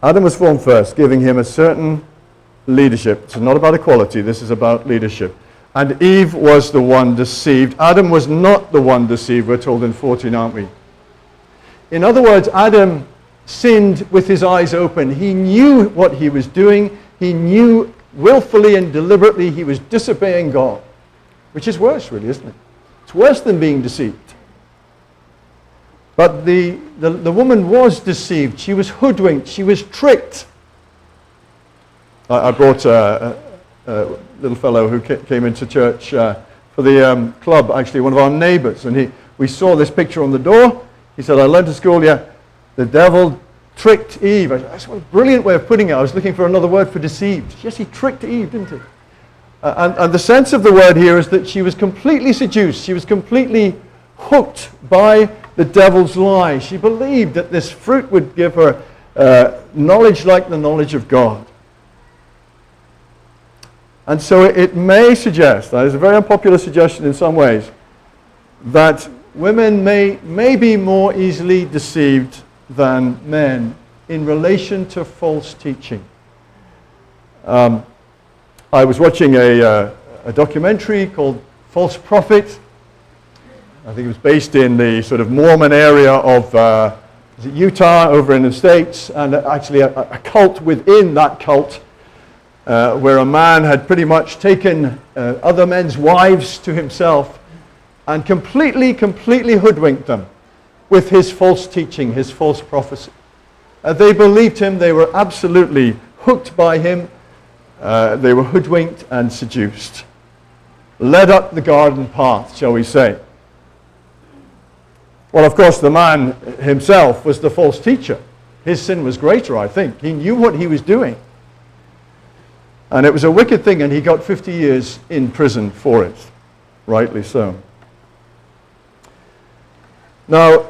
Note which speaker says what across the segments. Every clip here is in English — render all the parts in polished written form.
Speaker 1: Adam was formed first, giving him a certain leadership. It's not about equality, this is about leadership. And Eve was the one deceived. Adam was not the one deceived, we're told in 14, aren't we? In other words, Adam sinned with his eyes open. He knew what he was doing. He knew willfully and deliberately he was disobeying God, which is worse, really, isn't it? It's worse than being deceived. But the woman was deceived. She was hoodwinked. She was tricked. I brought a little fellow who came into church for the club, actually one of our neighbors, and we saw this picture on the door. He said, I learned at school, the devil tricked Eve. I said, what a brilliant way of putting it. I was looking for another word for deceived. Yes, he tricked Eve, didn't he? And the sense of the word here is that she was completely seduced. She was completely hooked by the devil's lie. She believed that this fruit would give her knowledge like the knowledge of God. And so it may suggest, that is a very unpopular suggestion in some ways, that women may be more easily deceived than men in relation to false teaching. I was watching a documentary called False Prophet. I think it was based in the sort of Mormon area of Utah over in the States, and actually a cult within that cult where a man had pretty much taken other men's wives to himself and completely hoodwinked them with his false teaching, his false prophecy. They believed him. They were absolutely hooked by him. They were hoodwinked and seduced. Led up the garden path, shall we say. Well, of course, the man himself was the false teacher. His sin was greater, I think. He knew what he was doing. And it was a wicked thing, and he got 50 years in prison for it. Rightly so. Now,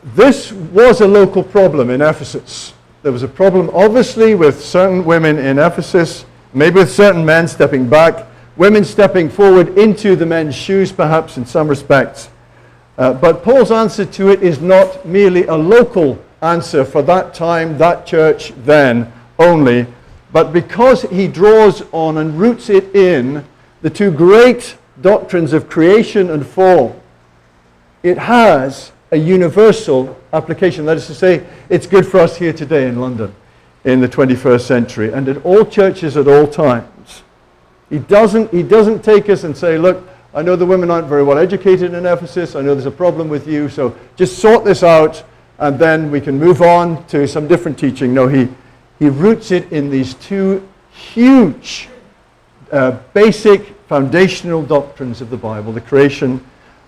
Speaker 1: this was a local problem in Ephesus. There was a problem, obviously, with certain women in Ephesus, maybe with certain men stepping back, women stepping forward into the men's shoes, perhaps, in some respects. But Paul's answer to it is not merely a local answer for that time, that church, then only, but because he draws on and roots it in the two great doctrines of creation and fall, it has a universal application. That is to say, it's good for us here today in London in the 21st century and at all churches at all times. He doesn't take us and say, look, I know the women aren't very well educated in Ephesus. I know there's a problem with you, so just sort this out and then we can move on to some different teaching. No, he roots it in these two huge, basic, foundational doctrines of the Bible, the creation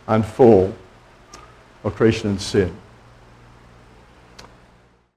Speaker 1: and fall, or creation and sin.